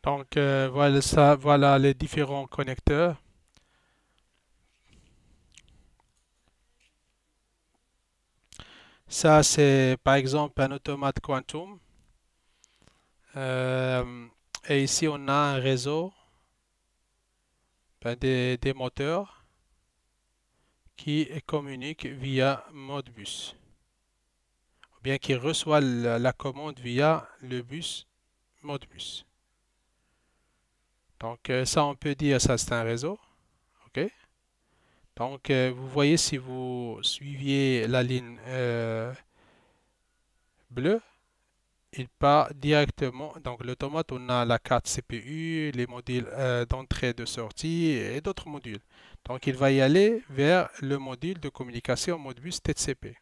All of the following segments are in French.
Donc voilà ça, voilà les différents connecteurs. Ça, c'est par exemple un automate Quantum. Euh, et ici, on a un réseau, ben, des moteurs qui communiquent via Modbus, ou bien qui reçoit la commande via le bus Modbus. Donc ça, on peut dire ça, c'est un réseau. OK? Donc vous voyez si vous suiviez la ligne bleue, il part directement. Donc l'automate, on a la carte CPU, les modules d'entrée et de sortie et d'autres modules. Donc il va y aller vers le module de communication Modbus TCP.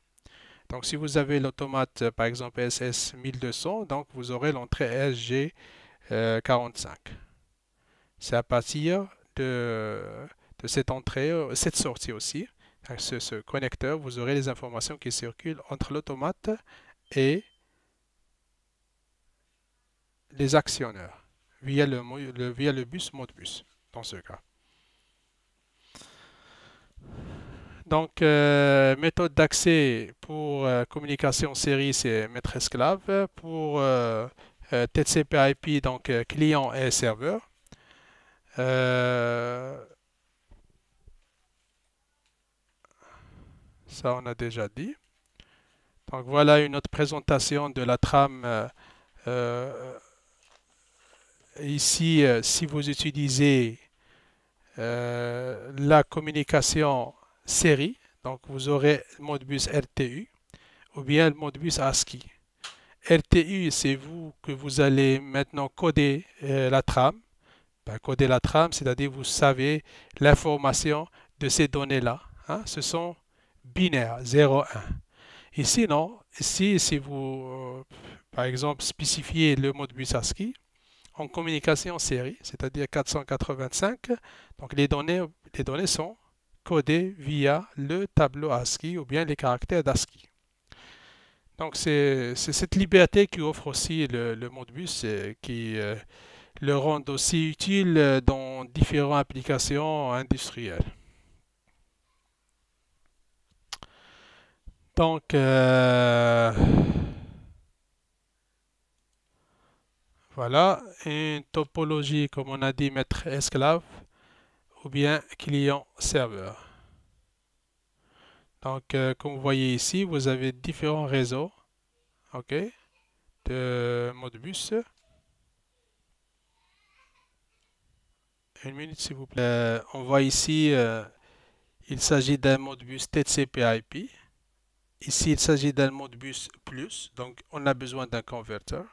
Donc si vous avez l'automate par exemple SS 1200, donc vous aurez l'entrée SG 45. C'est à partir de, de cette entrée, cette sortie aussi, ce connecteur, vous aurez les informations qui circulent entre l'automate et les actionneurs via via le bus Modbus dans ce cas. Donc, méthode d'accès pour communication série, c'est maître-esclave. Pour TCP/IP, donc client et serveur. Euh, Ça, on a déjà dit. Donc, voilà une autre présentation de la trame. Euh, Ici, si vous utilisez la communication série, donc vous aurez le Modbus RTU ou bien le Modbus ASCII. RTU, c'est vous que vous allez maintenant coder la trame. Ben, coder la trame, c'est-à-dire vous savez l'information de ces données-là, hein. Ce sont binaires, 0, 1. Ici, non. Ici, si vous, par exemple, spécifiez le Modbus ASCII en communication série, c'est-à-dire 485, donc les données sont codées via le tableau ASCII ou bien les caractères d'ASCII. Donc c'est cette liberté qui offre aussi le Modbus qui le rend aussi utile dans différentes applications industrielles. Donc voilà une topologie comme on a dit maître-esclave ou bien client-serveur. Donc comme vous voyez ici, vous avez différents réseaux, ok, de Modbus. Une minute s'il vous plaît. On voit ici, il s'agit d'un Modbus TCP/IP. Ici, il s'agit d'un Modbus Plus, donc on a besoin d'un converteur,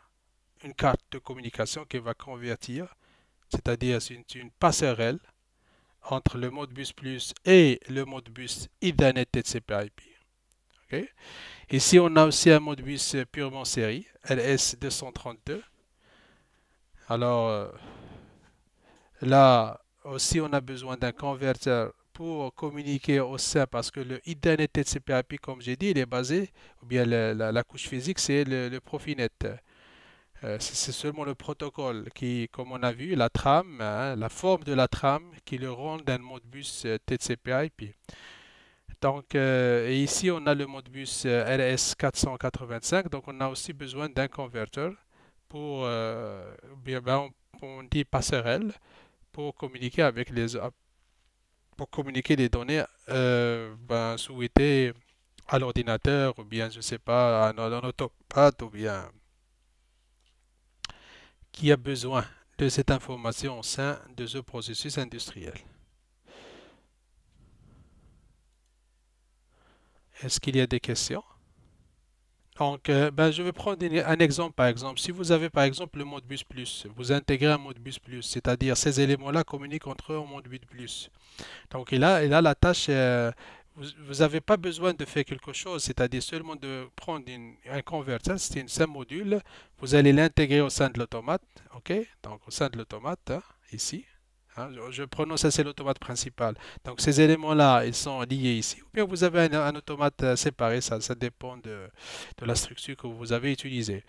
une carte de communication qui va convertir, c'est-à-dire c'est une passerelle entre le Modbus Plus et le Modbus Ethernet TCP/IP. Ok. Ici, on a aussi un Modbus purement série, LS232. Alors là aussi, on a besoin d'un converteur pour communiquer au sein parce que le Ethernet TCP/IP, comme j'ai dit, il est basé, ou bien la couche physique, c'est le Profinet. C'est seulement le protocole qui, comme on a vu, la trame, hein, la forme de la trame qui le rend d'un Modbus TCP/IP. Donc, et ici, on a le Modbus RS485, donc on a aussi besoin d'un converteur pour, bien, ben, on dit passerelle, pour communiquer avec pour communiquer les données ben, souhaitées à l'ordinateur ou bien, je ne sais pas, à un autopathe ou bien qui a besoin de cette information au sein de ce processus industriel. Est-ce qu'il y a des questions? Donc, ben, je vais prendre un exemple par exemple. Si vous avez par exemple le Modbus Plus, vous intégrez un Modbus Plus, c'est-à-dire ces éléments-là communiquent entre eux en Modbus Plus. Donc, il a la tâche, vous n'avez pas besoin de faire quelque chose, c'est-à-dire seulement de prendre un converteur, c'est un simple module, vous allez l'intégrer au sein de l'automate, ok? Donc, au sein de l'automate, hein, ici. Hein. Je prononce, ça c'est l'automate principal. Donc ces éléments-là, ils sont liés ici. Ou bien vous avez un automate séparé, ça dépend de la structure que vous avez utilisée.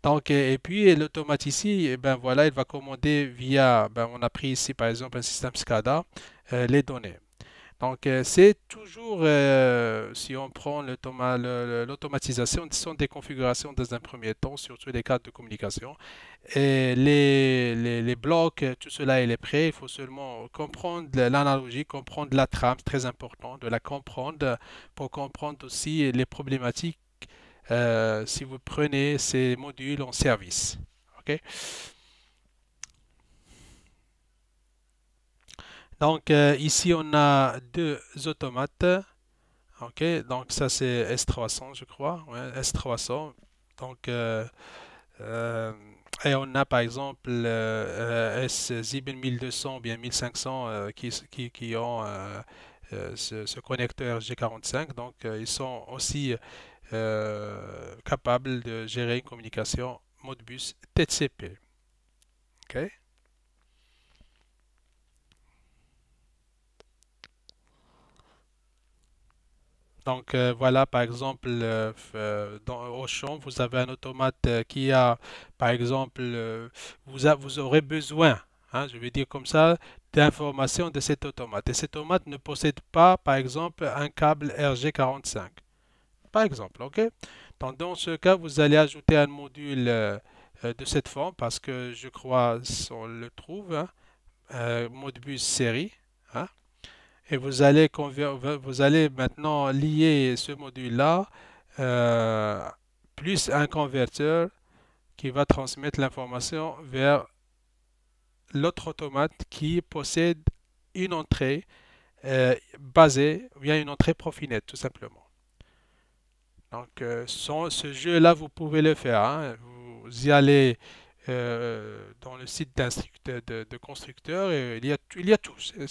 Donc, et puis l'automate ici, eh ben voilà, il va commander via, ben, on a pris ici par exemple un système SCADA, les données. Donc, c'est toujours, si on prend l'automatisation, ce sont des configurations dans un premier temps, surtout les cartes de communication. Et les blocs, tout cela, il est prêt. Il faut seulement comprendre l'analogie, comprendre la trame, très important de la comprendre pour comprendre aussi les problématiques si vous prenez ces modules en service. OK? Donc, ici, on a deux automates. OK, donc ça c'est S300, je crois. Ouais, S300. Donc, euh, et on a par exemple S1200 ou bien 1500 qui ont ce connecteur G45. Donc, ils sont aussi capables de gérer une communication Modbus TCP. OK? Donc voilà, par exemple, dans Auchan, vous avez un automate qui a, par exemple, vous aurez besoin, hein, je vais dire comme ça, d'informations de cet automate. Et cet automate ne possède pas, par exemple, un câble RG45. Par exemple, OK? Donc dans ce cas, vous allez ajouter un module de cette forme parce que je crois on le trouve, hein, Modbus série. Hein. Et vous allez maintenant lier ce module-là euh, plus un converteur qui va transmettre l'information vers l'autre automate qui possède une entrée basée, ou bien une entrée Profinet tout simplement. Donc ce jeu-là, vous pouvez le faire. Hein. Vous y allez dans le site d'instructeur de constructeur et il y a tout. Il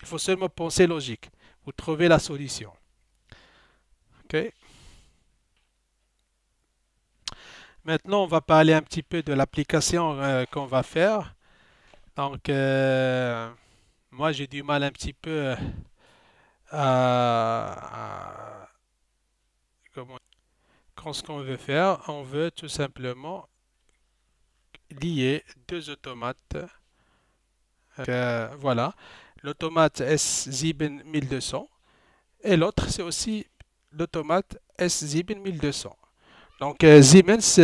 faut seulement penser logique. Vous trouvez la solution. OK. Maintenant, on va parler un petit peu de l'application qu'on va faire. Donc, moi, j'ai du mal un petit peu à quand ce qu'on veut faire, on veut tout simplement lier deux automates. Voilà, l'automate S7200 et l'autre, c'est aussi l'automate S7200. Donc, Siemens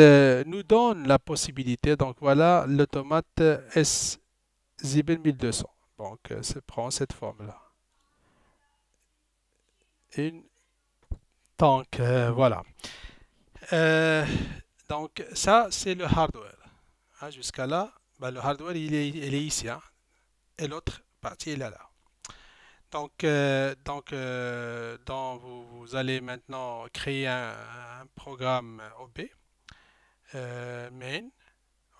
nous donne la possibilité. Donc, voilà l'automate S7200. Donc, ça prend cette forme-là. Une... Donc, voilà. Euh, donc, ça, c'est le hardware. Hein, jusqu'à là, bah, le hardware, il est ici. Hein, et l'autre partie, il est là. Vous allez maintenant créer un programme OB, main,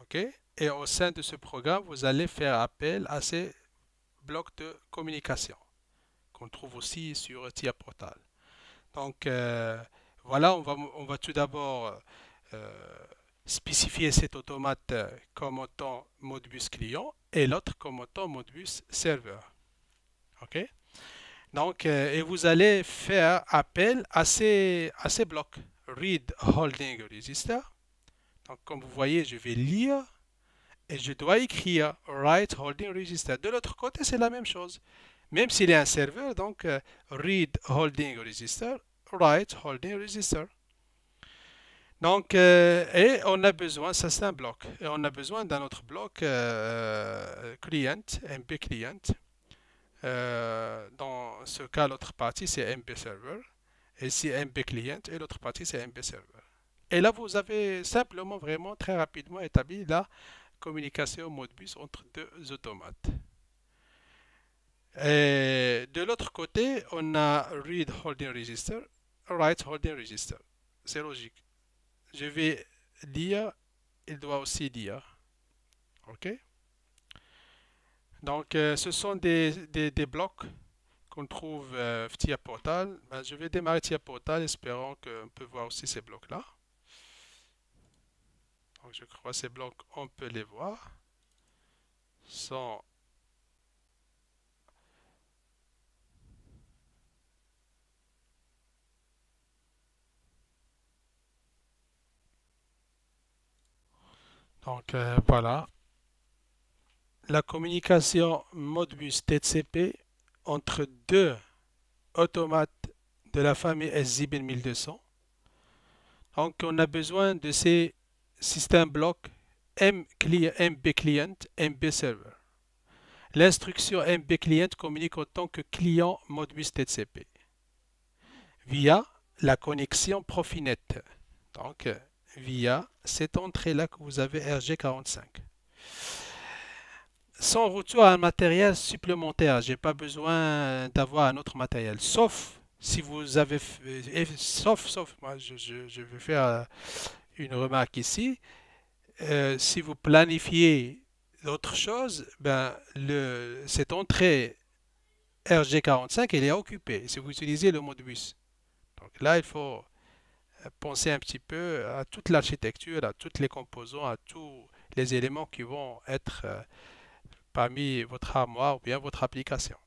ok? Et au sein de ce programme, vous allez faire appel à ces blocs de communication qu'on trouve aussi sur TIA Portal. Donc voilà, on va tout d'abord euh, spécifier cet automate comme étant Modbus client et l'autre comme étant Modbus serveur. Ok? Donc, et vous allez faire appel à ces blocs. Read Holding Register. Donc, comme vous voyez, je vais lire et je dois écrire Write Holding Register. De l'autre côté, c'est la même chose. Même s'il est un serveur, donc Read Holding Register, Write Holding Register. Donc, et on a besoin, ça c'est un bloc, et on a besoin d'un autre bloc client, MP client. Dans ce cas, l'autre partie c'est MP server, et ici MP client, et l'autre partie c'est MP server. Et là, vous avez simplement, vraiment, très rapidement établi la communication Modbus entre deux automates. Et de l'autre côté, on a Read Holding Register, Write Holding Register. C'est logique. Je vais lire, il doit aussi lire. OK? Donc, ce sont des blocs qu'on trouve TIA Portal. Ben, je vais démarrer TIA Portal, espérant qu'on peut voir aussi ces blocs-là. Donc, je crois que ces blocs, on peut les voir sans Donc voilà, la communication Modbus TCP entre deux automates de la famille SZIP 1200. Donc on a besoin de ces systèmes blocs MB client, MB server. L'instruction MB client communique en tant que client Modbus TCP via la connexion Profinet. Donc via cette entrée-là que vous avez RG45. Sans retour à un matériel supplémentaire, j'ai pas besoin d'avoir un autre matériel, sauf si vous avez, sauf, moi je vais faire une remarque ici. Si vous planifiez d'autres choses, ben cette entrée RG45 elle est occupée. Si vous utilisez le mode bus, donc là il faut penser un petit peu à toute l'architecture, à tous les composants, à tous les éléments qui vont être parmi votre armoire ou bien votre application.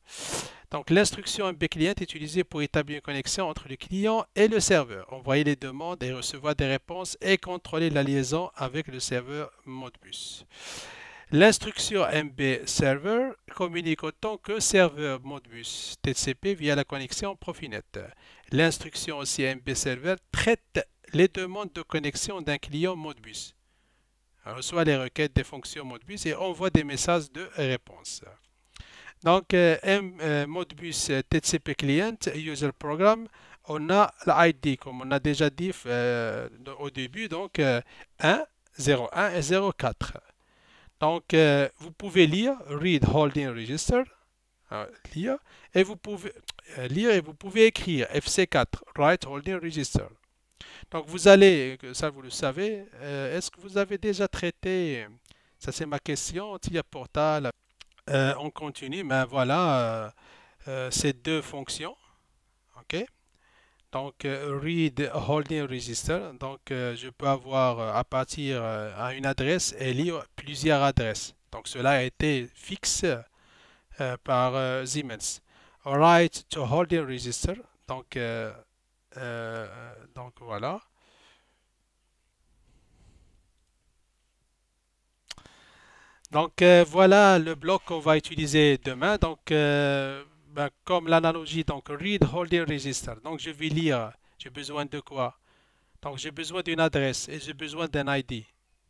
Donc l'instruction MB client est utilisée pour établir une connexion entre le client et le serveur, envoyer les demandes et recevoir des réponses et contrôler la liaison avec le serveur Modbus. L'instruction MB server communique autant que serveur Modbus TCP via la connexion Profinet. L'instruction aussi MB server traite les demandes de connexion d'un client Modbus, reçoit les requêtes des fonctions Modbus et envoie des messages de réponse. Donc, Modbus TCP Client User Program, on a l'ID, comme on a déjà dit au début, donc 1, 01 et 04. Donc, vous pouvez lire Read Holding Register, lire, et vous pouvez lire et vous pouvez écrire FC4, Write Holding Register. Donc, vous allez, ça vous le savez, est-ce que vous avez déjà traité, ça c'est ma question, TIA Portal, on continue, mais voilà, ces deux fonctions, ok? Donc, read holding register, donc je peux avoir à partir à une adresse et lire plusieurs adresses. Donc, cela a été fixé par Siemens. Write to holding register, donc, donc voilà. Donc voilà le bloc qu'on va utiliser demain. Donc ben, comme l'analogie, donc read holding register. Donc je vais lire. J'ai besoin de quoi? Donc j'ai besoin d'une adresse et j'ai besoin d'un ID.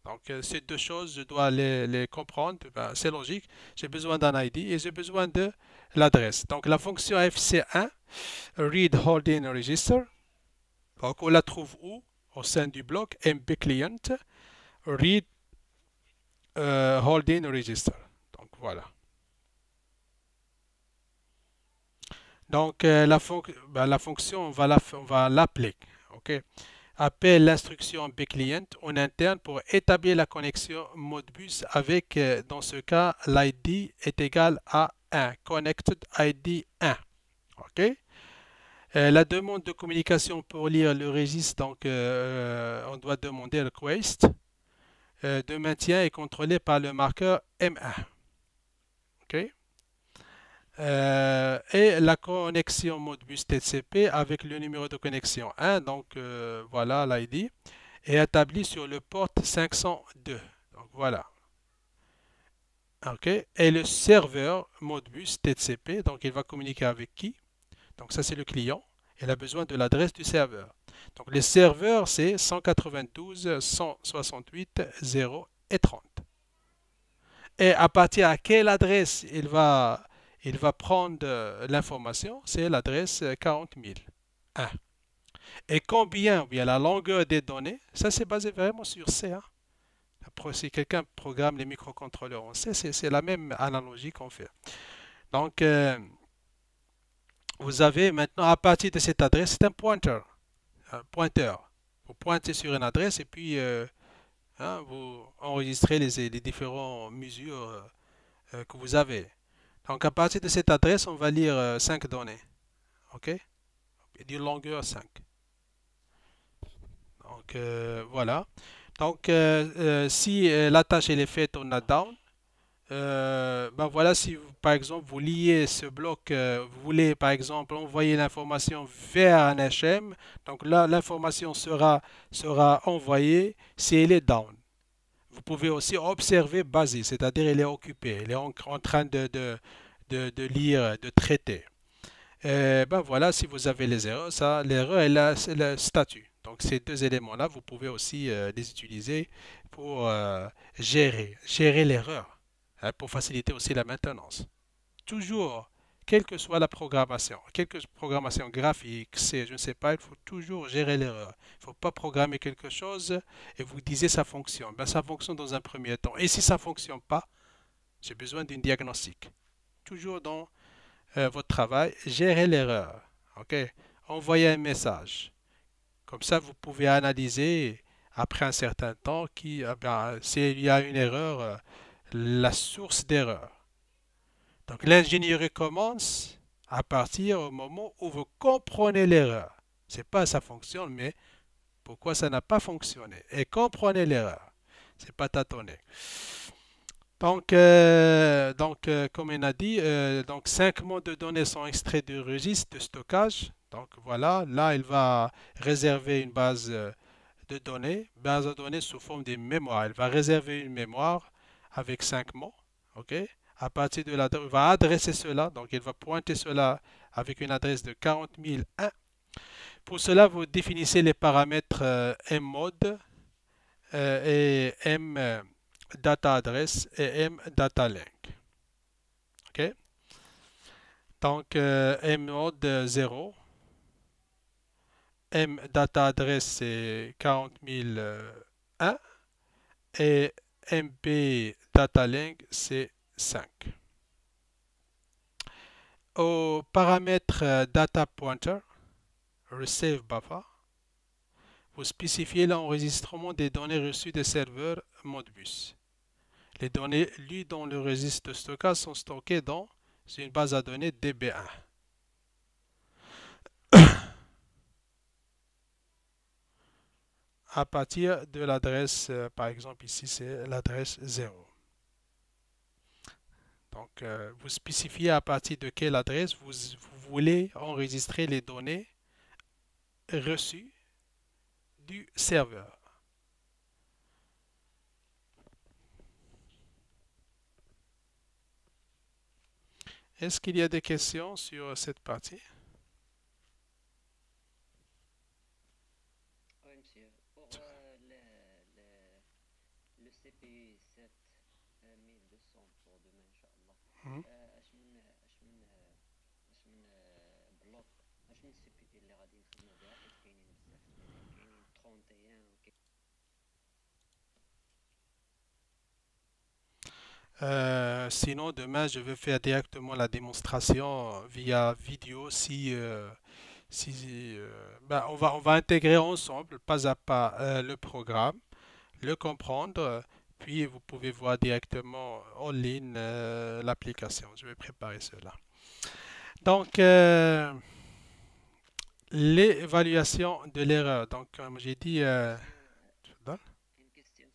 Donc ces deux choses, je dois les comprendre. Ben, c'est logique. J'ai besoin d'un ID et j'ai besoin de l'adresse. Donc la fonction FC1, read holding register. Donc on la trouve où? Au sein du bloc MB client, read holding register. Donc voilà. Donc la fonction, on va l'appeler. OK? Appelle l'instruction bclient en interne pour établir la connexion Modbus avec, dans ce cas, l'ID est égal à 1. Connected ID 1. OK? La demande de communication pour lire le registre, donc on doit demander request de maintien est contrôlé par le marqueur M1. OK? Et la connexion Modbus TCP avec le numéro de connexion 1, donc voilà l'ID, est établi sur le port 502. Donc voilà. OK. Et le serveur Modbus TCP, donc il va communiquer avec qui? Donc ça c'est le client. Il a besoin de l'adresse du serveur. Donc les serveurs c'est 192, 168, 0 et 30. Et à partir de quelle adresse il va prendre l'information? C'est l'adresse 40 000. 1. Et combien, bien la longueur des données, ça c'est basé vraiment sur C. Hein. Après, si quelqu'un programme les microcontrôleurs en C, c'est la même analogie qu'on fait. Donc, vous avez maintenant, à partir de cette adresse, c'est un pointeur. Un pointeur. Vous pointez sur une adresse et puis hein, vous enregistrez les différentes mesures que vous avez. Donc à partir de cette adresse, on va lire 5 données. OK? D'une longueur 5. Donc voilà. Donc si la tâche elle est faite en down, ben voilà, si par exemple vous liez ce bloc, vous voulez par exemple envoyer l'information vers un HM, donc là l'information sera envoyée si elle est down. Vous pouvez aussi observer busy, c'est-à-dire il est occupé, il est en train de lire, de traiter. Ben voilà, si vous avez les erreurs, ça, l'erreur est c'est le statut. Donc ces deux éléments-là, vous pouvez aussi les utiliser pour gérer l'erreur, hein, pour faciliter aussi la maintenance. Toujours, quelle que soit la programmation, quelle que soit la programmation graphique, c'est, je ne sais pas, il faut toujours gérer l'erreur. Il ne faut pas programmer quelque chose et vous disiez ça fonctionne. Ben, ça fonctionne dans un premier temps. Et si ça ne fonctionne pas, j'ai besoin d'un diagnostic. Toujours dans votre travail, gérez l'erreur. OK? Envoyez un message. Comme ça, vous pouvez analyser après un certain temps s'il y a une erreur, la source d'erreur. Donc l'ingénierie commence à partir au moment où vous comprenez l'erreur. C'est pas ça fonctionne, mais pourquoi ça n'a pas fonctionné. Et comprenez l'erreur. C'est pas tâtonner. Comme on a dit, donc 5 mots de données sont extraits du registre de stockage. Donc voilà, là il va réserver une base de données sous forme de mémoire. Il va réserver une mémoire avec 5 mots. OK? À partir de là, il va adresser cela. Donc il va pointer cela avec une adresse de 40 001. Pour cela, vous définissez les paramètres mmode et data address et data link. OK? Donc mmode 0, data address c'est 40 001 et mp data link c'est 5. Au paramètre data pointer, receive buffer, vous spécifiez l'enregistrement des données reçues des serveurs Modbus. Les données lues dans le registre de stockage sont stockées dans une base à données DB1. À partir de l'adresse, par exemple ici c'est l'adresse 0. Donc vous spécifiez à partir de quelle adresse vous voulez enregistrer les données reçues du serveur. Est-ce qu'il y a des questions sur cette partie? Oui, monsieur. Pour le CPU 7200 pour demain, Inch'Allah. Mhm. اش من بلوك اش من سي بي اللي غادي نخدموا بها حيت كاينين بزاف كاينين 31 Sinon, demain, je vais faire directement la démonstration via vidéo ben, on va intégrer ensemble, pas à pas, le programme, le comprendre, puis vous pouvez voir directement en ligne l'application. Je vais préparer cela. Donc, l'évaluation de l'erreur. Donc, comme j'ai dit, une question.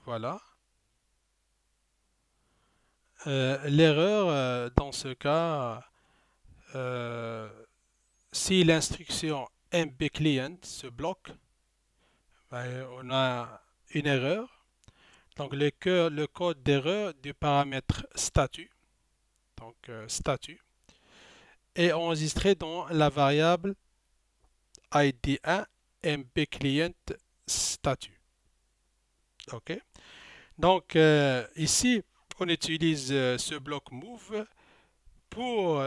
voilà. L'erreur, dans ce cas, euh, si l'instruction mbclient se bloque, ben, on a une erreur. Donc le code d'erreur du paramètre statut, donc statut, est enregistré dans la variable id1 mbclient statut. OK? Donc ici, on utilise ce bloc move pour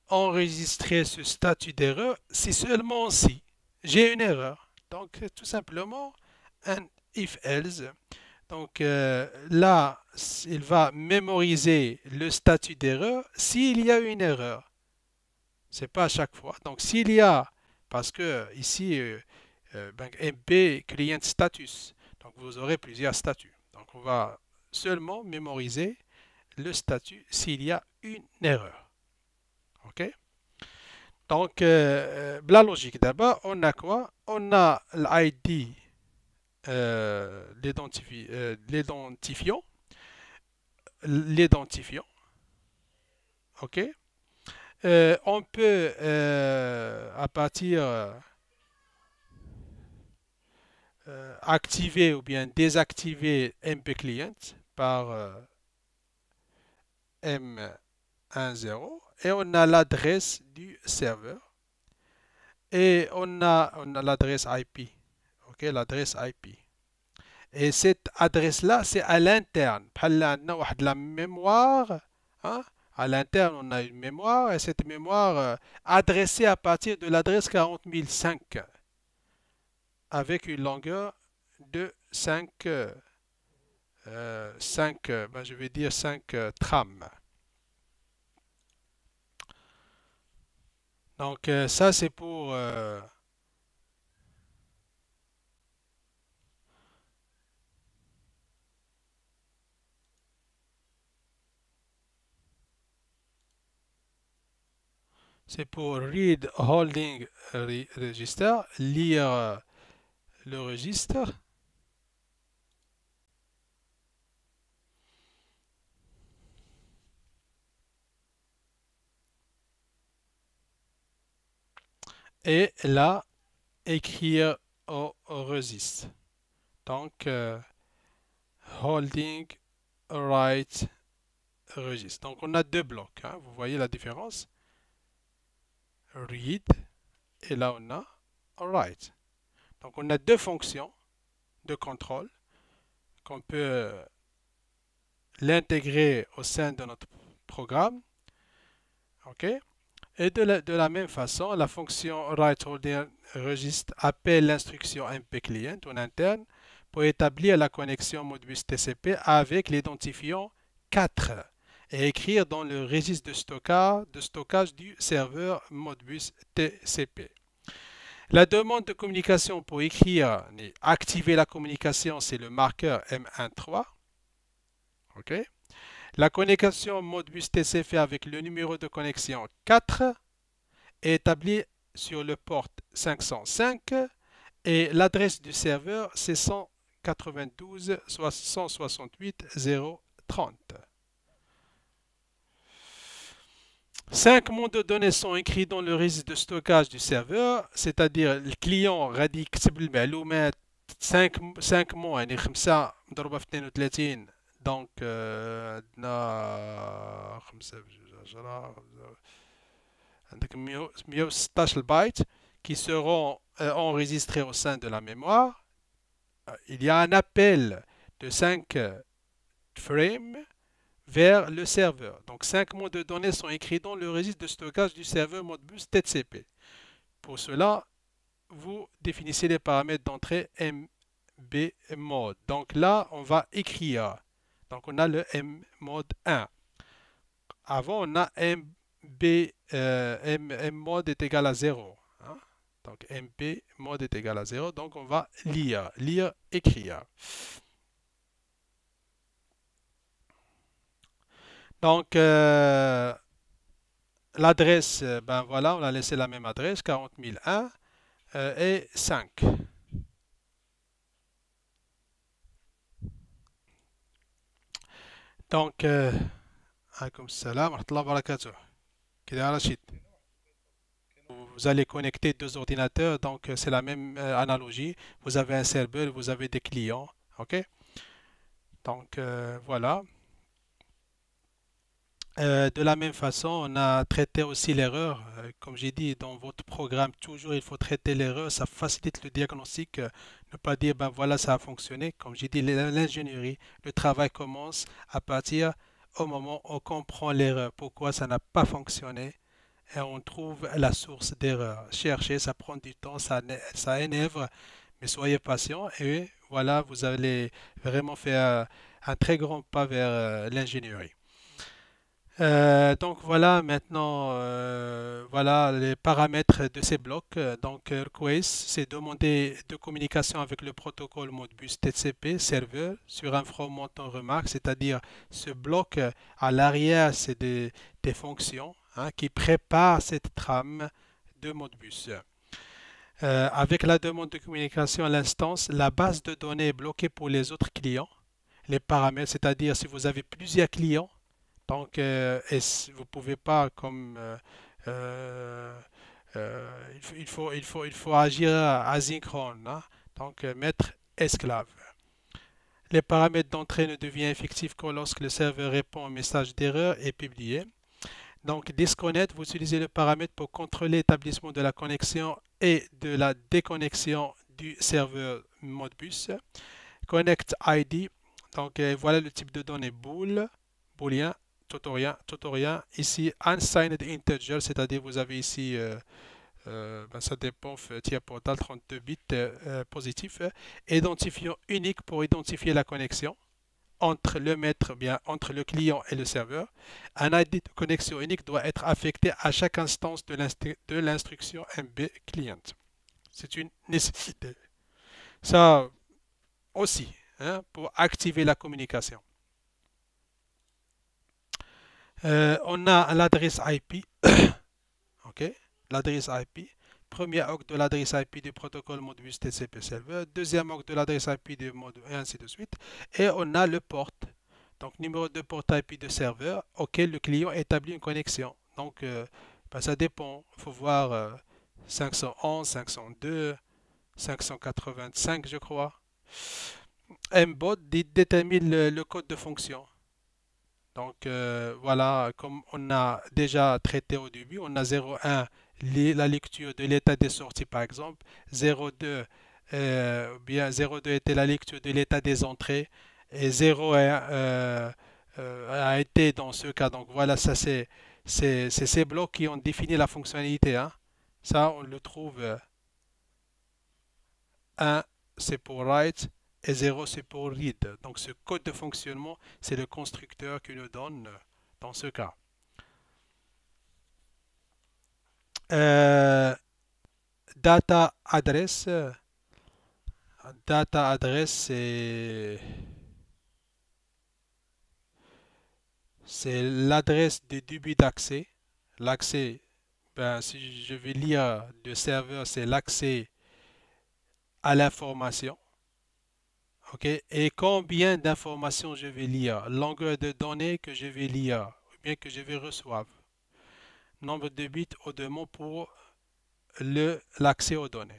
enregistrer ce statut d'erreur si seulement si j'ai une erreur. Donc tout simplement un if-else. Donc là, il va mémoriser le statut d'erreur s'il y a une erreur. C'est pas à chaque fois. Donc s'il y a, parce que ici, MB client status, donc vous aurez plusieurs statuts. Donc on va seulement mémoriser le statut s'il y a une erreur. OK? Donc la logique d'abord, on a quoi? On a l'ID, l'identifiant, OK? On peut, à partir, activer ou bien désactiver MP Client par M10 et on a l'adresse du serveur et on a l'adresse IP. OK, l'adresse IP. Et cette adresse-là, c'est à l'interne. بحال عندنا واحد la mémoire, hein. À l'interne, on a une mémoire et cette mémoire adressée à partir de l'adresse 40005 avec une longueur de 5, ben, je vais dire 5 trames. Donc ça, c'est pour read holding register, lire le registre. Et là, écrire au registre. Donc, holding write registre. Donc, on a deux blocs, hein. Vous voyez la différence? Read et là, on a write. Donc, on a deux fonctions de contrôle qu'on peut l'intégrer au sein de notre programme. OK? Et de la même façon, la fonction writeHoldingRegister appelle l'instruction MP-Client en interne pour établir la connexion Modbus TCP avec l'identifiant 4 et écrire dans le registre de stockage du serveur Modbus TCP. La demande de communication pour écrire et activer la communication, c'est le marqueur M13. OK? La connexion Modbus TCP avec le numéro de connexion 4 est établie sur le port 505 et l'adresse du serveur c'est 192.168.0.30. 5 mots de données sont écrits dans le registre de stockage du serveur, c'est-à-dire le client غادي يكتب المعلومات 5 mots يعني 5 مضروبة في 32 دونك عندنا 5 بجوج 10 عندك 116 bytes qui seront enregistrés au sein de la mémoire. Il y a un appel de 5 frames vers le serveur. Donc 5 mots de données sont écrits dans le registre de stockage du serveur Modbus TCP. Pour cela, vous définissez les paramètres d'entrée mbmode. Donc là, on va écrire. Donc on a le mmode 1. Avant, on a mmode est égal à 0. Hein? Donc mbmode est égal à 0. Donc on va lire, écrire. Donc l'adresse, ben voilà, on a laissé la même adresse, 40001 et 5. Donc, عليكم السلام ورحمة الله وبركاته. كده رشيد. Vous allez connecter deux ordinateurs, donc c'est la même analogie. Vous avez un serveur, vous avez des clients, ok? Donc voilà. De la même façon, on a traité aussi l'erreur. Comme j'ai dit, dans votre programme, toujours il faut traiter l'erreur. Ça facilite le diagnostic. Ne pas dire, ben voilà, ça a fonctionné. Comme j'ai dit, l'ingénierie, le travail commence à partir au moment où on comprend l'erreur. Pourquoi ça n'a pas fonctionné? Et on trouve la source d'erreur. Chercher, ça prend du temps, ça énerve, mais soyez patient et voilà, vous allez vraiment faire un très grand pas vers l'ingénierie. Donc voilà maintenant voilà les paramètres de ces blocs. Donc request, c'est demander de communication avec le protocole Modbus TCP serveur sur un from montant remarque, c'est-à-dire ce bloc à l'arrière, c'est des fonctions hein, qui préparent cette trame de Modbus. Avec la demande de communication à l'instance, la base de données est bloquée pour les autres clients. Les paramètres, c'est-à-dire si vous avez plusieurs clients, donc vous ne pouvez pas comme euh, il faut agir asynchrone, hein. Donc, mettre esclave. Les paramètres d'entrée ne deviennent effectifs que lorsque le serveur répond au message d'erreur et publié. Donc, disconnect, vous utilisez le paramètre pour contrôler l'établissement de la connexion et de la déconnexion du serveur Modbus. Connect ID, donc voilà le type de données boolean, tutorial. Ici, unsigned integer, c'est-à-dire vous avez ici, ça dépend, tiers portal 32 bits positif. Identifiant unique pour identifier la connexion entre le maître, bien entre le client et le serveur. Un ID de connexion unique doit être affecté à chaque instance de l'instruction MB client. C'est une nécessité. Ça aussi, hein, pour activer la communication. On a l'adresse IP, ok, l'adresse IP. Premier OC de l'adresse IP du protocole Modbus TCP Server, deuxième OC de l'adresse IP du mode et ainsi de suite. Et on a le port, donc numéro de port IP de serveur auquel le client établit une connexion. Donc ça dépend, il faut voir 511, 502, 585 je crois. Mbot détermine le code de fonction. Donc voilà, comme on a déjà traité au début, on a 0,1 la lecture de l'état des sorties par exemple, 0,2 bien 0,2 était la lecture de l'état des entrées et 0,1 a été dans ce cas. Donc voilà, ça c'est ces blocs qui ont défini la fonctionnalité, hein. Ça on le trouve 1 c'est pour write et 0 c'est pour read. Donc ce code de fonctionnement, c'est le constructeur qui nous donne dans ce cas. Euh, data address, c'est l'adresse de début d'accès. L'accès, ben, si je vais lire le serveur, c'est l'accès à l'information. Ok, et combien d'informations je vais lire, longueur de données que je vais lire, ou bien que je vais recevoir, nombre de bits ou de mots pour l'accès aux données.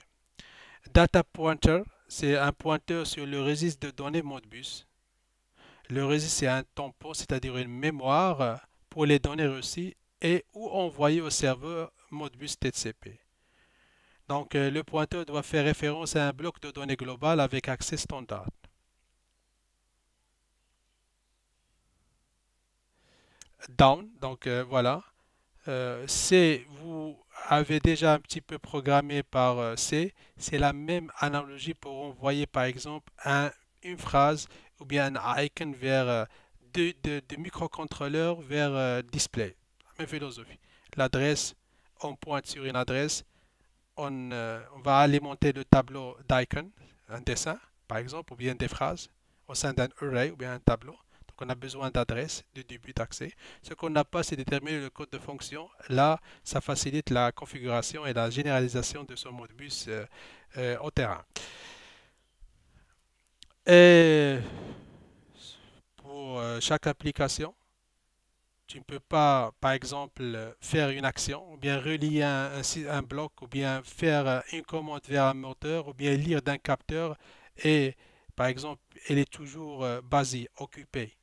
Data pointer, c'est un pointeur sur le registre de données Modbus. Le registre, c'est un tampon, c'est-à-dire une mémoire pour les données reçues et ou envoyées au serveur Modbus TCP. Donc, le pointeur doit faire référence à un bloc de données global avec accès standard. Down, donc voilà. C, vous avez déjà un petit peu programmé par C. C'est la même analogie pour envoyer par exemple une phrase ou bien un icon vers de microcontrôleur vers display. Même philosophie. L'adresse, on pointe sur une adresse, on va alimenter le tableau d'icon, un dessin par exemple, ou bien des phrases au sein d'un array ou bien un tableau. Donc on a besoin d'adresse de début d'accès. Ce qu'on n'a pas, c'est déterminer le code de fonction. Là, ça facilite la configuration et la généralisation de ce Modbus au terrain. Et pour chaque application, tu ne peux pas, par exemple, faire une action, ou bien relier un bloc, ou bien faire une commande vers un moteur, ou bien lire d'un capteur, et par exemple, elle est toujours basée, occupée.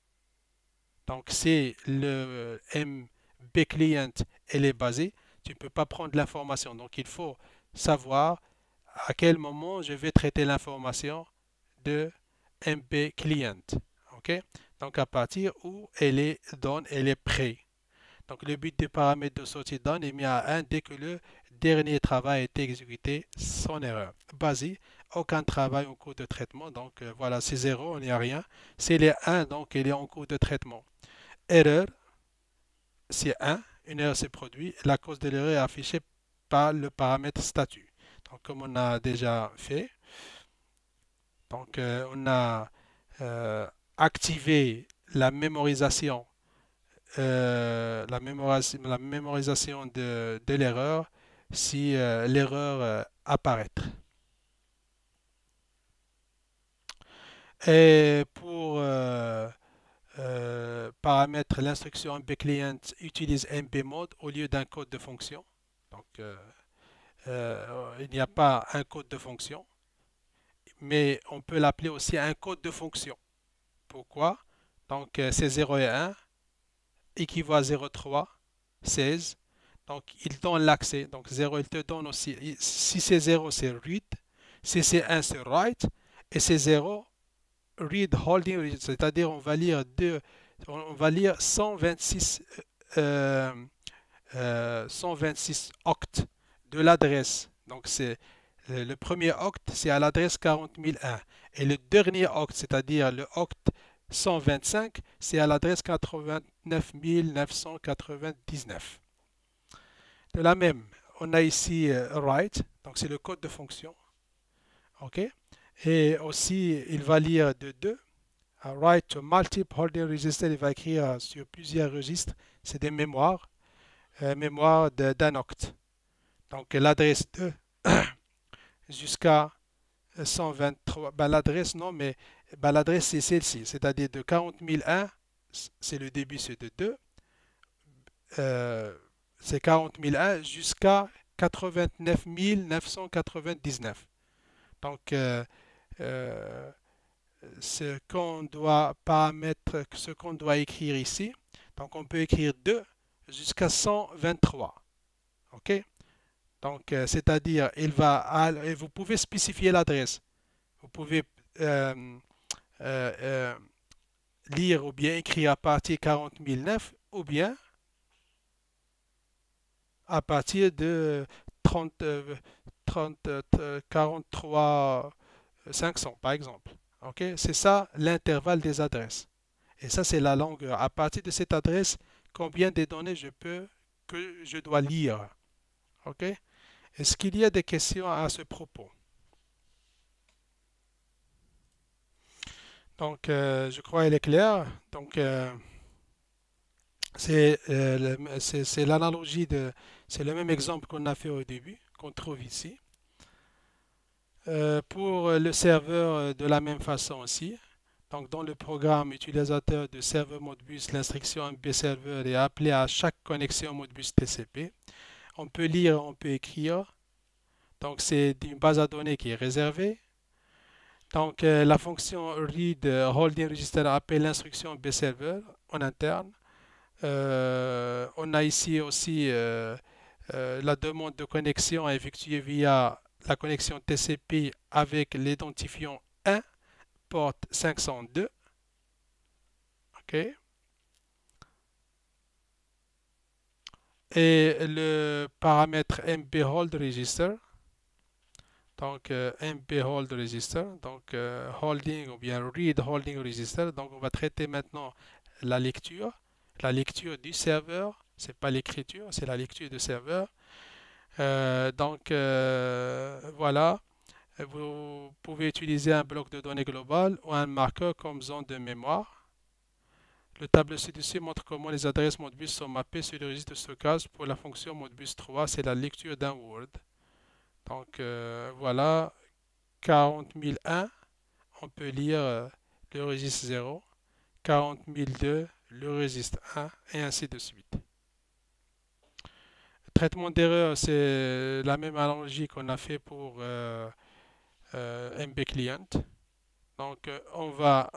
Donc, si le MB client elle est basée, tu ne peux pas prendre l'information. Donc, il faut savoir à quel moment je vais traiter l'information de MB client. OK? Donc, à partir où elle est donne, elle est prêt. Donc, le but des paramètres de sortie donne est mis à 1 dès que le dernier travail a été exécuté sans erreur. Basé, aucun travail en cours de traitement. Donc, voilà, c'est 0, il n'y a rien. S'il est 1, donc il est en cours de traitement. Erreur, c'est 1. Une erreur s'est produite. La cause de l'erreur est affichée par le paramètre statut. Donc, comme on a déjà fait, donc on a activé la mémorisation la mémorisation de l'erreur si l'erreur apparaît. Et pour paramètre l'instruction MB client utilise MB mode au lieu d'un code de fonction. Donc, il n'y a pas un code de fonction, mais on peut l'appeler aussi un code de fonction. Pourquoi? Donc, c'est 0 et 1 équivaut à 0,3, 16. Donc, il donne l'accès. Donc, 0, il te donne aussi. Si c'est 0, c'est read. Si c'est 1, c'est write. Et c'est 0, read holding register. C'est-à-dire, on va lire 126, 126 octs de l'adresse. Donc, c'est le premier octet, c'est à l'adresse 40001. Et le dernier octet, c'est-à-dire le octet 125, c'est à l'adresse 89 999. De la même, on a ici write, donc c'est le code de fonction. OK? Et aussi, il va lire de 2. Write to multiple holding register, il va écrire sur plusieurs registres. C'est des mémoires, mémoire d'un octet. Donc l'adresse 2 jusqu'à 123. Ben, l'adresse, non, mais ben, l'adresse, c'est celle-ci. C'est-à-dire de 40001, c'est le début, c'est de 2. C'est 40001 jusqu'à 89 999. Donc, euh, ce qu'on doit paramètre, ce qu'on doit écrire ici. Donc, on peut écrire 2 jusqu'à 123. OK? Donc, c'est-à-dire, et vous pouvez spécifier l'adresse. Vous pouvez euh, euh, lire ou bien écrire à partir de 40009 ou bien à partir de 30, 30 43 500 par exemple. Ok, c'est ça l'intervalle des adresses. Et ça, c'est la longueur. À partir de cette adresse, combien de données que je dois lire. Ok, est-ce qu'il y a des questions à ce propos? Donc, je crois qu'elle est claire. Donc, c'est l'analogie c'est le même exemple qu'on a fait au début, qu'on trouve ici. Pour le serveur, de la même façon aussi. Donc, dans le programme utilisateur de serveur Modbus, l'instruction mbserver est appelée à chaque connexion Modbus TCP. On peut lire, on peut écrire. Donc, c'est une base à données qui est réservée. Donc, la fonction read holding register appelle l'instruction bserver en interne. On a ici aussi la demande de connexion effectuée via la connexion TCP avec l'identifiant 1, porte 502. OK. Et le paramètre mbhold register. Donc, mbhold register. Donc, holding ou bien read holding register. Donc, on va traiter maintenant la lecture. La lecture du serveur. C'est pas l'écriture, c'est la lecture du serveur. Donc, voilà. Vous pouvez utiliser un bloc de données global ou un marqueur comme zone de mémoire. Le tableau ci-dessus montre comment les adresses Modbus sont mappées sur le registre de stockage pour la fonction Modbus 3, c'est la lecture d'un Word. Donc voilà, 40001, on peut lire le registre 0, 40002, le registre 1, et ainsi de suite. Traitement d'erreur, c'est la même analogie qu'on a fait pour MB Client. Donc, on va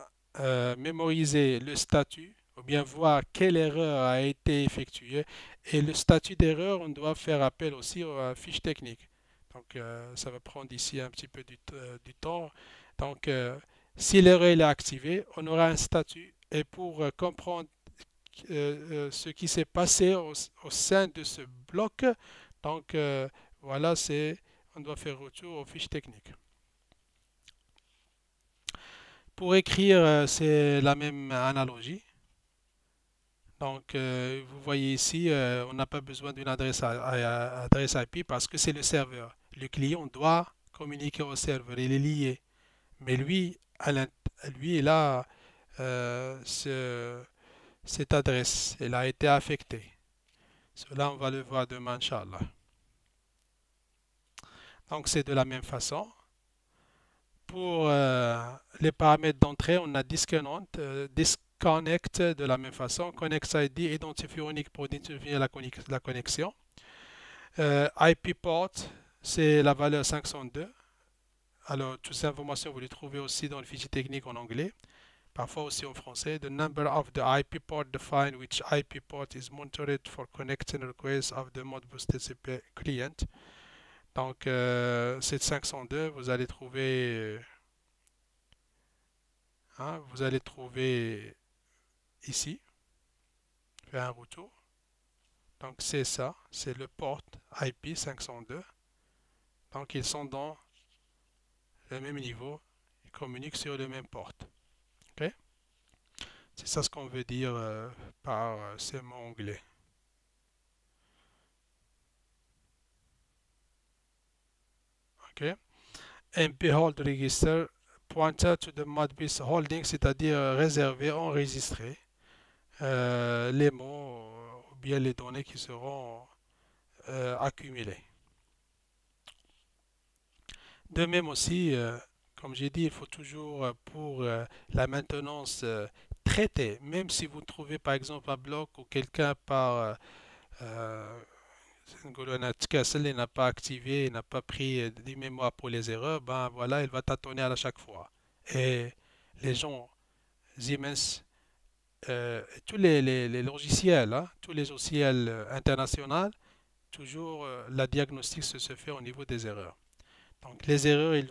mémoriser le statut ou bien voir quelle erreur a été effectuée. Et le statut d'erreur, on doit faire appel aussi aux fiches techniques. Donc, ça va prendre ici un petit peu du temps. Donc, si l'erreur est activée, on aura un statut. Et pour comprendre ce qui s'est passé au sein de ce bloc, donc voilà, on doit faire retour aux fiches techniques. Pour écrire, c'est la même analogie. Donc, vous voyez ici, on n'a pas besoin d'une adresse IP parce que c'est le serveur. Le client doit communiquer au serveur, il est lié. Mais lui, lui il a cette adresse, elle a été affectée. Cela, on va le voir demain, Inch'Allah. Donc, c'est de la même façon. Pour les paramètres d'entrée, on a disconnect, Connect de la même façon. Connect ID, identifiant unique pour identifier la connexion. IP port, c'est la valeur 502. Alors, toutes ces informations, vous les trouvez aussi dans le fichier technique en anglais, parfois aussi en français. The number of the IP port defined which IP port is monitored for connecting requests of the Modbus TCP client. Donc, c'est 502, vous allez trouver ici, faire un retour. Donc, c'est ça, c'est le port IP 502. Donc, ils sont dans le même niveau, ils communiquent sur le même port. Ok. C'est ça ce qu'on veut dire par ces mots anglais. Ok. MP hold register pointer to the Modbus holding, c'est-à-dire réservé, enregistré les mots ou bien les données qui seront accumulées. De même aussi, comme j'ai dit, il faut toujours pour la maintenance traiter, même si vous trouvez par exemple un bloc ou quelqu'un par il n'a pas activé, il n'a pas pris du mémoire pour les erreurs, ben voilà, il va tâtonner à chaque fois. Et les gens Siemens, tous les logiciels, hein, tous les logiciels internationaux, toujours la diagnostic se fait au niveau des erreurs. Donc les erreurs, il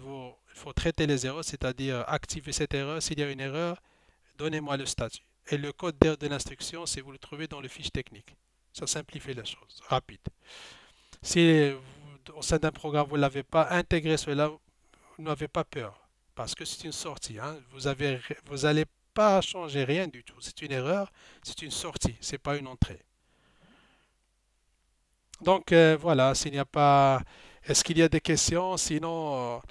faut traiter les erreurs, c'est-à-dire activer cette erreur. S'il y a une erreur, donnez-moi le statut. Et le code d'erreur de l'instruction, si vous le trouvez dans le fiche technique. Ça simplifie les choses, rapide. Si au sein d'un programme, vous ne l'avez pas intégré cela, vous n'avez pas peur. Parce que c'est une sortie. Hein. Vous n'allez pas changer rien du tout. C'est une erreur, c'est une sortie, c'est pas une entrée. Donc voilà, s'il n'y a pas. Est-ce qu'il y a des questions? Sinon,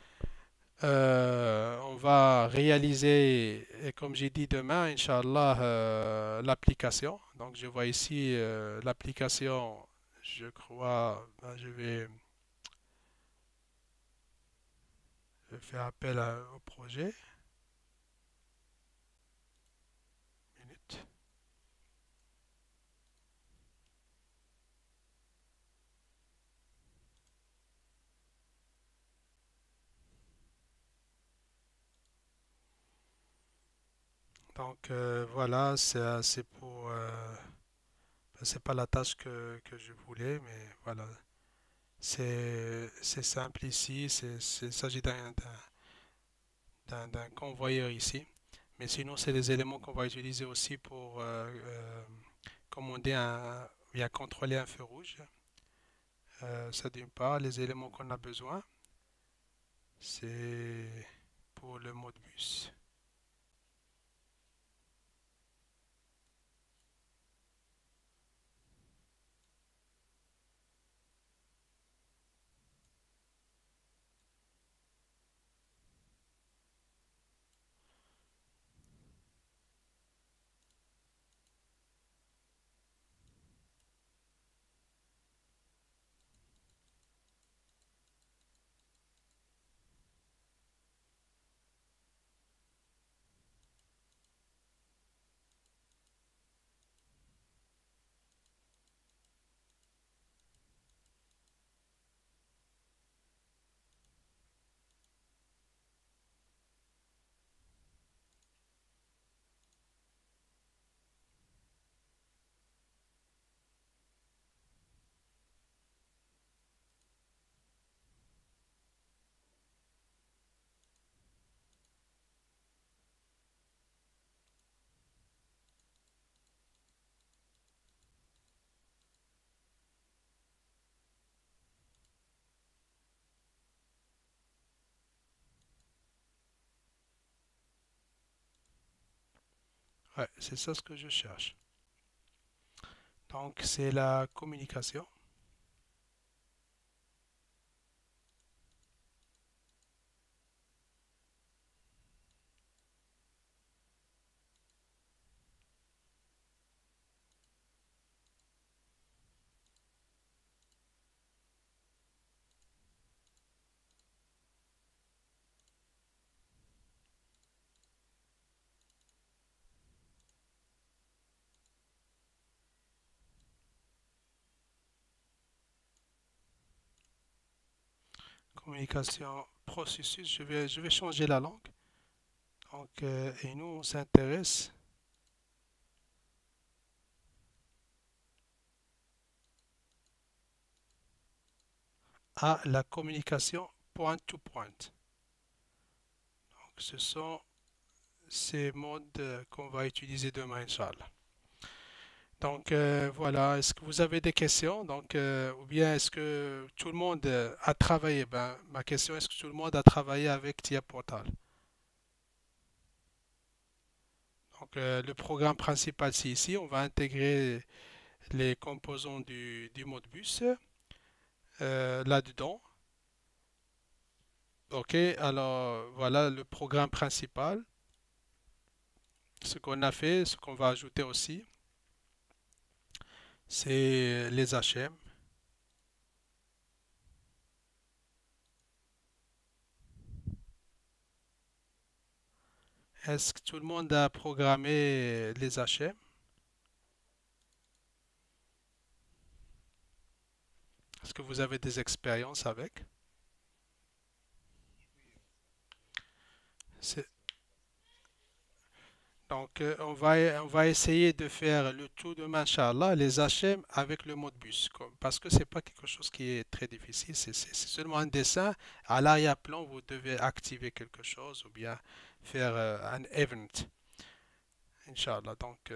on va réaliser, et comme j'ai dit demain, Inch'Allah, l'application. Donc je vois ici l'application, je crois, ben, je vais faire appel au projet. Minute. Donc voilà, c'est pour, ben, c'est pas la tâche que je voulais, mais voilà, c'est simple ici. Il s'agit d'un convoyeur ici. Mais sinon, c'est des éléments qu'on va utiliser aussi pour commander bien contrôler un feu rouge. Ça d'une part, les éléments qu'on a besoin, c'est pour le mode bus. Ouais, c'est ça ce que je cherche. Donc, c'est la communication. communication processus, je vais changer la langue. Donc, et nous, on s'intéresse à la communication point to point. Donc, ce sont ces modes qu'on va utiliser demain, Inch'Allah. Donc, voilà, est-ce que vous avez des questions? Donc, ou bien est-ce que tout le monde a travaillé? Ben, ma question, est-ce que tout le monde a travaillé avec TIA Portal? Donc, le programme principal, c'est ici. On va intégrer les composants du Modbus là-dedans. OK, alors voilà le programme principal. Ce qu'on a fait, ce qu'on va ajouter aussi, c'est les HM. Est-ce que tout le monde a programmé les HM? Est-ce que vous avez des expériences avec? C'est- Donc, on va essayer de faire le tout de Inch'Allah, les HM avec le mode bus, parce que c'est pas quelque chose qui est très difficile, c'est seulement un dessin. À l'arrière-plan, vous devez activer quelque chose ou bien faire un event, Inch'Allah. Donc,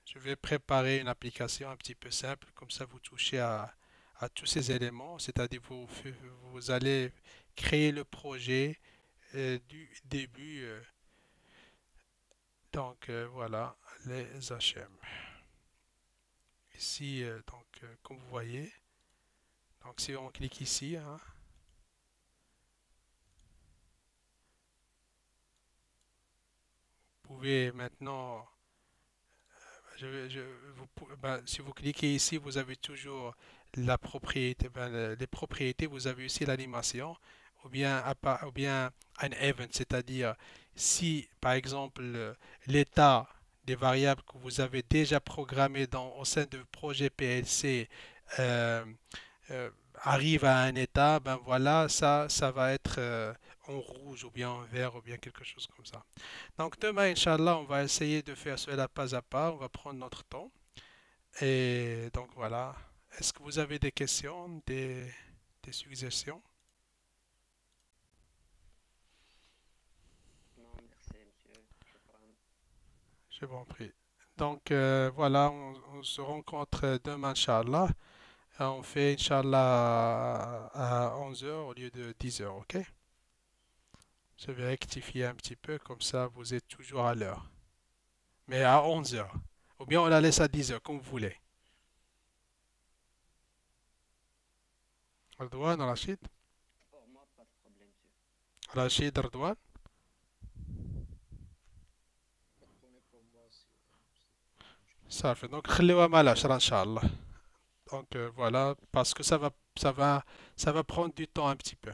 je vais préparer une application un petit peu simple, comme ça vous touchez à tous ces éléments, c'est-à-dire vous allez créer le projet du début. Donc voilà les HM. Ici, donc comme vous voyez, donc si on clique ici, hein, vous pouvez maintenant, ben, si vous cliquez ici, vous avez toujours la propriété, ben, les propriétés, vous avez aussi l'animation, ou bien un event, c'est-à-dire si par exemple l'état des variables que vous avez déjà programmées au sein du projet PLC euh, euh, arrive à un état, ben voilà, ça va être en rouge ou bien en vert ou bien quelque chose comme ça. Donc demain, Inch'Allah, on va essayer de faire cela pas à pas, on va prendre notre temps. Et donc voilà. Est-ce que vous avez des questions, des suggestions? Non, merci, monsieur. Shukran. Je vous en prie. Donc voilà, on se rencontre demain, Inch'Allah. On fait, Inch'Allah, à 11 heures au lieu de 10 heures, ok? Je vais rectifier un petit peu, comme ça vous êtes toujours à l'heure. Mais à 11 heures. Ou bien on la laisse à 10 heures, comme vous voulez. Redouane, Rachid? Pour moi, pas de problème, monsieur. Rachid, Redouane? Ça fait. Donc, خليوها مع العشرة إن شاء الله. Donc voilà, parce que ça va prendre du temps un petit peu.